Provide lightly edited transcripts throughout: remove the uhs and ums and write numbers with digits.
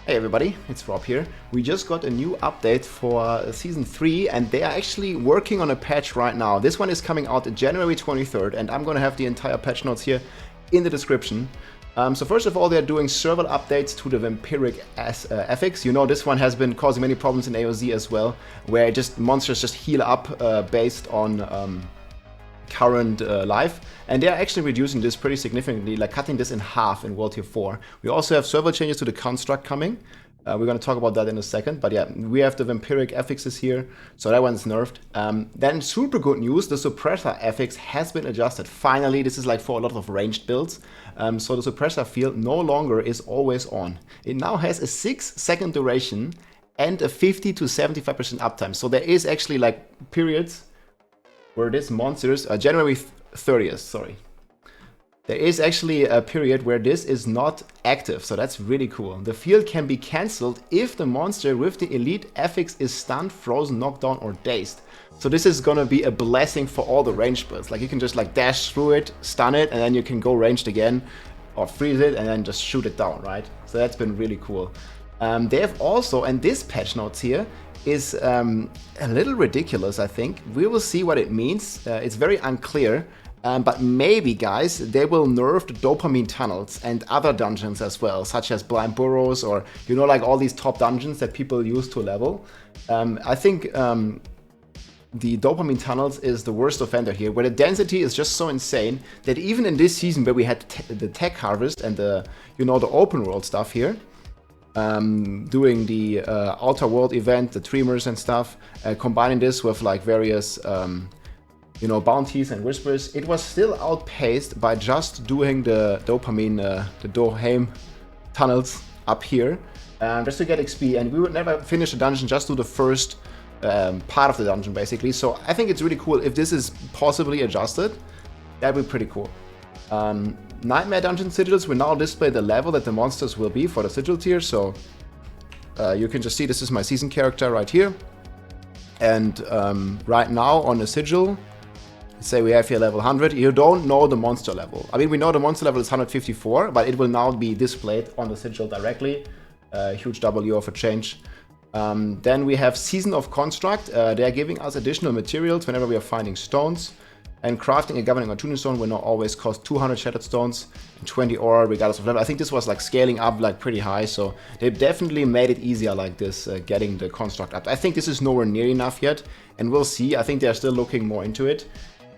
Hey everybody, it's Rob here. We just got a new update for Season 3 and they are actually working on a patch right now. This one is coming out January 23rd and I'm gonna have the entire patch notes here in the description. So first of all, they're doing server updates to the vampiric affix. You know, this one has been causing many problems in AOZ as well, where monsters just heal up based on current life, and they're actually reducing this pretty significantly, like cutting this in half in World Tier 4. We also have server changes to the construct coming. We're going to talk about that in a second, but yeah, we have the vampiric affixes here, so that one's nerfed. Then super good news, the suppressor affix has been adjusted. Finally, this is like for a lot of ranged builds. So the suppressor field no longer is always on. It now has a 6-second duration and a 50 to 75% uptime. So there is actually like periods where this monsters, January 30th, sorry. There is actually a period where this is not active, so that's really cool. The field can be cancelled if the monster with the elite affix is stunned, frozen, knocked down, or dazed. So this is gonna be a blessing for all the ranged builds. Like you can just like dash through it, stun it, and then you can go ranged again, or freeze it, and then just shoot it down, right? So that's been really cool. They have also, and this patch notes here, is a little ridiculous, I think. We will see what it means. It's very unclear, but maybe, guys, they will nerf the dopamine tunnels and other dungeons as well, such as blind burrows or, you know, like all these top dungeons that people use to level. I think the dopamine tunnels is the worst offender here, where the density is just so insane that even in this season where we had the tech harvest and the, you know, the open world stuff here, doing the Outer World event, the Tremors and stuff, combining this with like various, you know, bounties and whispers, it was still outpaced by just doing the dopamine, the Dohaim tunnels up here, just to get XP, and we would never finish the dungeon, just do the first part of the dungeon basically. So I think it's really cool if this is possibly adjusted. That'd be pretty cool. Nightmare Dungeon Sigils will now display the level that the monsters will be for the sigil tier, so you can just see this is my season character right here. And right now on the sigil, say we have here level 100, you don't know the monster level. I mean, we know the monster level is 154, but it will now be displayed on the sigil directly. Huge W of a change. Then we have Season of Construct. They're giving us additional materials whenever we are finding stones. And crafting a governing or tuning stone will now always cost 200 shattered stones and 20 ore regardless of level. I think this was like scaling up like pretty high, so they definitely made it easier like this, getting the construct up. I think this is nowhere near enough yet, and we'll see. I think they're still looking more into it.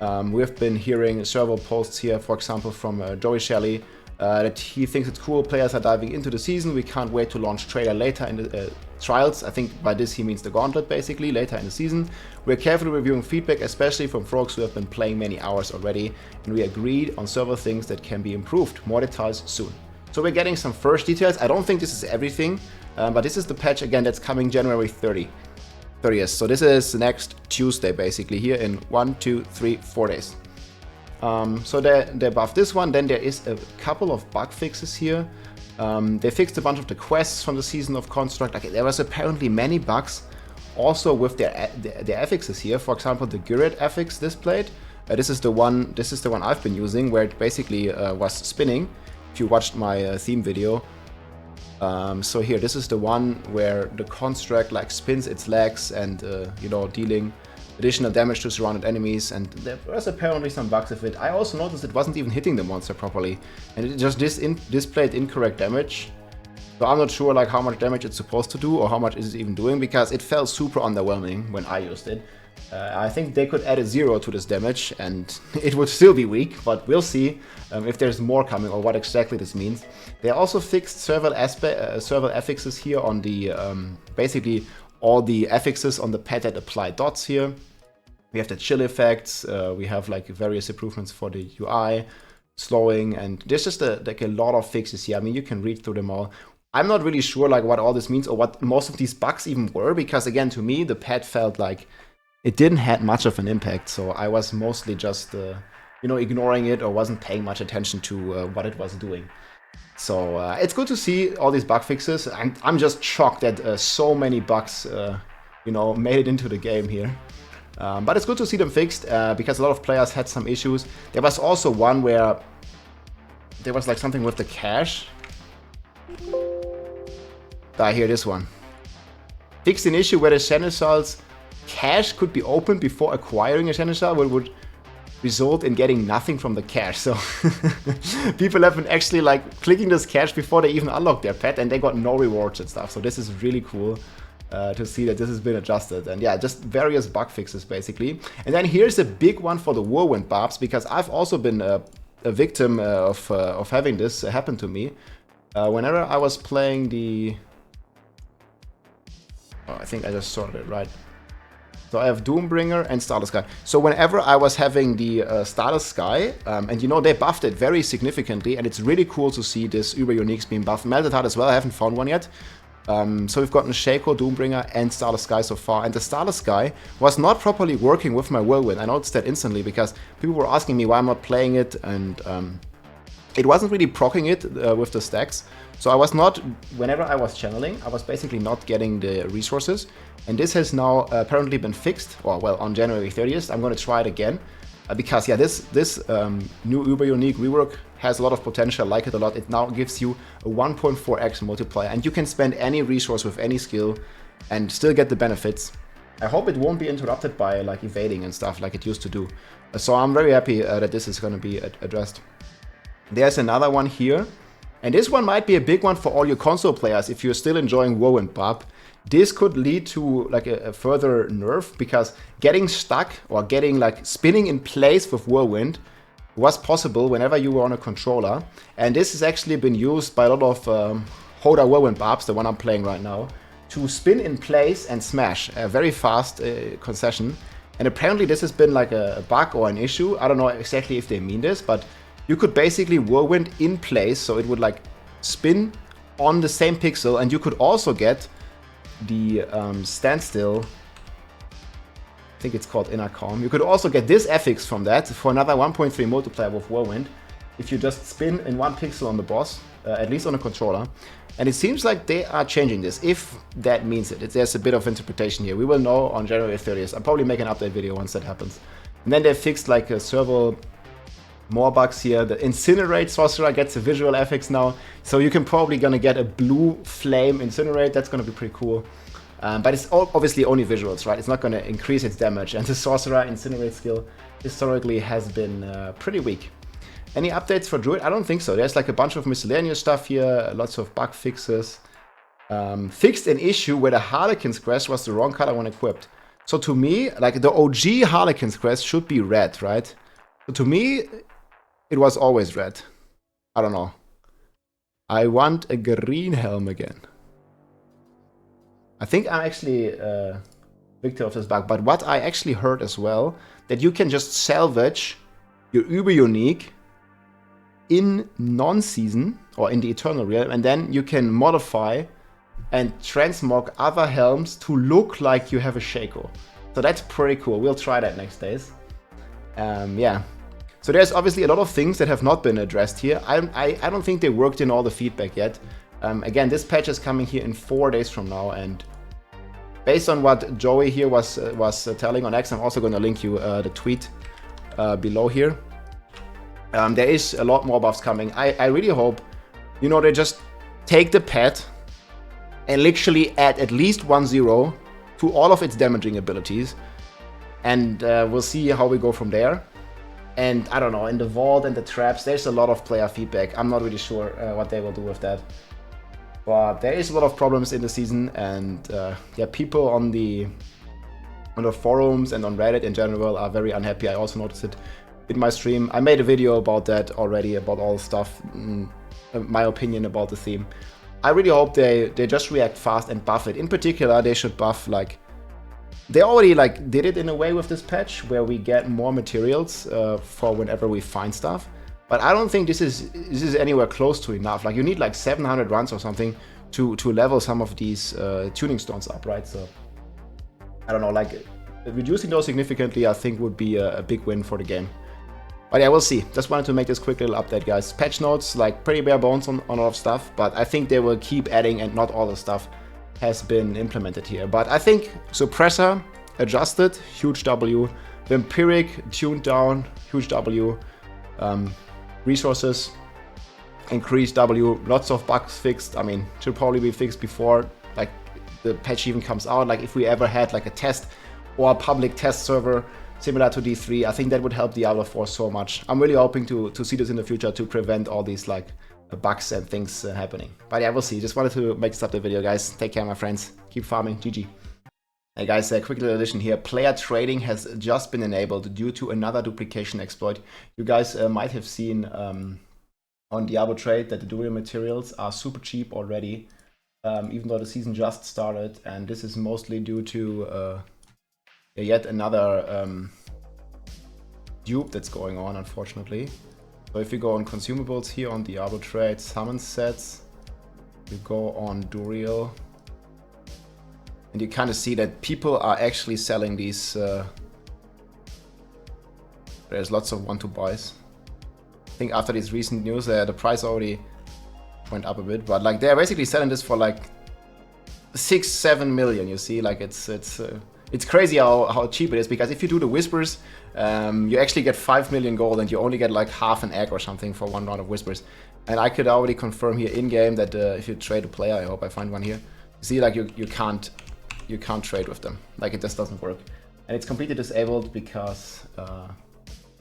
We've been hearing several posts here, for example, from Joey Shelley, that he thinks it's cool, players are diving into the season, we can't wait to launch trailer later in the trials. I think by this he means the gauntlet basically, later in the season. We're carefully reviewing feedback, especially from folks who have been playing many hours already, and we agreed on several things that can be improved. More details soon. So we're getting some first details. I don't think this is everything, but this is the patch again that's coming January 30th. So this is next Tuesday basically, here in 1, 2, 3, 4 days. So they buffed this one. Then there is a couple of bug fixes here. They fixed a bunch of the quests from the Season of Construct. Like, there was apparently many bugs also with their affixes here. For example, the Druid affix displayed. This is the one I've been using, where it basically was spinning. If you watched my theme video. So here, this is the one where the construct like spins its legs and you know, dealing additional damage to surrounded enemies, and there was apparently some bugs with it. I also noticed it wasn't even hitting the monster properly, and it just displayed incorrect damage. So I'm not sure like how much damage it's supposed to do or how much is it even doing, because it felt super underwhelming when I used it. I think they could add a 0 to this damage and it would still be weak, but we'll see if there's more coming or what exactly this means. They also fixed several affixes here on the basically all the affixes on the pad that apply dots here. We have the chill effects, we have like various improvements for the UI, slowing, and there's just like a lot of fixes here. I mean, you can read through them all. I'm not really sure like what all this means or what most of these bugs even were, because again, to me, the pad felt like it didn't have much of an impact, so I was mostly just, you know, ignoring it or wasn't paying much attention to what it was doing. So it's good to see all these bug fixes. I'm just shocked that so many bugs, you know, made it into the game here. But it's good to see them fixed, because a lot of players had some issues. There was also one where there was like something with the cache. I hear this one. Fixed an issue where the Seneschal's cache could be opened before acquiring a Seneschal, but would result in getting nothing from the cache. So people have been actually like clicking this cache before they even unlock their pet, and they got no rewards and stuff. So this is really cool to see that this has been adjusted. And yeah, just various bug fixes basically. And then here's a big one for the Whirlwind Barbs, because I've also been a victim of having this happen to me. Whenever I was playing the... Oh, I think I just sorted it right. So I have Doombringer and Starless Sky. So whenever I was having the Starless Sky, and you know, they buffed it very significantly, and it's really cool to see this Uber Uniques being buffed. Melted Heart as well, I haven't found one yet. So we've gotten Shaco, Doombringer, and Starless Sky so far. And the Starless Sky was not properly working with my Whirlwind. I noticed that instantly, because people were asking me why I'm not playing it, and it wasn't really proccing it with the stacks. So I was not, whenever I was channeling, I was basically not getting the resources. And this has now apparently been fixed, or well, on January 30th. I'm going to try it again. Because yeah, this new Uber Unique rework has a lot of potential. I like it a lot. It now gives you a 1.4x multiplier, and you can spend any resource with any skill and still get the benefits. I hope it won't be interrupted by like evading and stuff like it used to do. So I'm very happy that this is going to be addressed. There's another one here, and this one might be a big one for all your console players if you're still enjoying Whirlwind Barb. This could lead to like a further nerf, because getting stuck or getting like spinning in place with Whirlwind was possible whenever you were on a controller, and this has actually been used by a lot of Hoda Whirlwind Barbs, the one I'm playing right now, to spin in place and smash a very fast concession. And apparently this has been like a bug or an issue. I don't know exactly if they mean this, but you could basically Whirlwind in place, so it would like spin on the same pixel, and you could also get the standstill, I think it's called inner calm. You could also get this affix from that for another 1.3 multiplier with Whirlwind if you just spin in one pixel on the boss, at least on a controller. And it seems like they are changing this, if that means it. There's a bit of interpretation here. We will know on January 30th. I'll probably make an update video once that happens. And then they fixed like several more bugs here. The Incinerate Sorcerer gets a visual affix now, so you can probably gonna get a blue flame Incinerate. That's gonna be pretty cool. But it's obviously only visuals, right? It's not gonna increase its damage, and the Sorcerer Incinerate skill historically has been pretty weak. Any updates for Druid? I don't think so. There's like a bunch of miscellaneous stuff here, lots of bug fixes. Fixed an issue where the Harlequin's Crest was the wrong color when equipped. So to me, like the OG Harlequin's Crest should be red, right? So to me, it was always red. I don't know. I want a green helm again. I think I'm actually victim of this bug. But what I actually heard as well, that you can just salvage your Uber Unique in non-season or in the Eternal Realm, and then you can modify and transmog other helms to look like you have a Shaco. So that's pretty cool. We'll try that next days. Yeah. So there's obviously a lot of things that have not been addressed here. I don't think they worked in all the feedback yet. Again, this patch is coming here in 4 days from now, and based on what Joey here was telling on X, I'm also going to link you the tweet below here. There is a lot more buffs coming. I really hope, you know, they just take the pet and literally add at least 1-0 to all of its damaging abilities, and we'll see how we go from there. And I don't know, in the vault and the traps, there's a lot of player feedback. I'm not really sure what they will do with that. But there is a lot of problems in the season, and yeah, people on the forums and on Reddit in general are very unhappy. I also noticed it in my stream. I made a video about that already, about all the stuff, my opinion about the theme. I really hope they just react fast and buff it. In particular, they should buff, like, they already like did it in a way with this patch where we get more materials for whenever we find stuff. But I don't think this is anywhere close to enough. Like, you need like 700 runs or something to level some of these tuning stones up, right? So I don't know, like reducing those significantly, I think would be a big win for the game. But yeah, we'll see. Just wanted to make this quick little update, guys. Patch notes, like pretty bare bones on a lot of stuff, but I think they will keep adding, and not all the stuff has been implemented here. But I think Suppressor adjusted, huge W. Vampiric tuned down, huge W. Resources increased W, lots of bugs fixed. I mean, should probably be fixed before like the patch even comes out. Like if we ever had like a test or a public test server similar to D3, I think that would help Diablo 4 so much. I'm really hoping to see this in the future to prevent all these like bugs and things happening. But yeah, we'll see. Just wanted to make this update video, guys. Take care, my friends. Keep farming. GG. Hey guys, a quick little addition here. Player trading has just been enabled due to another duplication exploit. You guys might have seen on Diablo Trade that the Druid materials are super cheap already, even though the season just started. And this is mostly due to yet another dupe that's going on, unfortunately. So if you go on consumables here on Diablo Trade, summon sets, you go on Duriel, and you kind of see that people are actually selling these. There's lots of want-to-buys. I think after this recent news, the price already went up a bit, but like they're basically selling this for like 6-7 million. You see, like it's crazy how cheap it is, because if you do the whispers, you actually get 5 million gold and you only get like half an egg or something for one round of whispers. And I could already confirm here in game that if you trade a player, I hope I find one here. You see, like you can't trade with them. Like it just doesn't work, and it's completely disabled because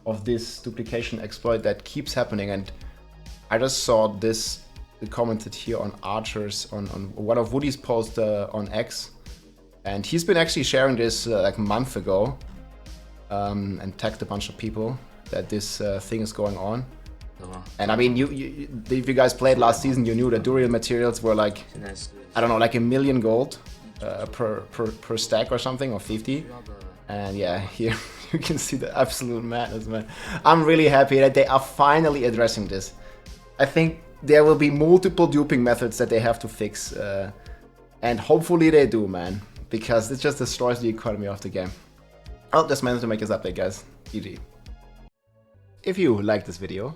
of this duplication exploit that keeps happening. And I just saw this commented here on Archers on one of Woody's posts on X. And he's been actually sharing this like a month ago and tagged a bunch of people that this thing is going on. And I mean, if you guys played last season, you knew that Duriel materials were like, I don't know, like 1 million gold per stack or something, or 50. And yeah, here you can see the absolute madness, man. I'm really happy that they are finally addressing this. I think there will be multiple duping methods that they have to fix. And hopefully they do, man. Because it just destroys the economy of the game. I'll just manage to make this update, guys. GG. If you like this video,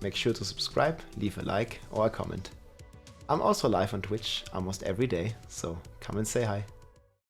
make sure to subscribe, leave a like or a comment. I'm also live on Twitch almost every day, so come and say hi.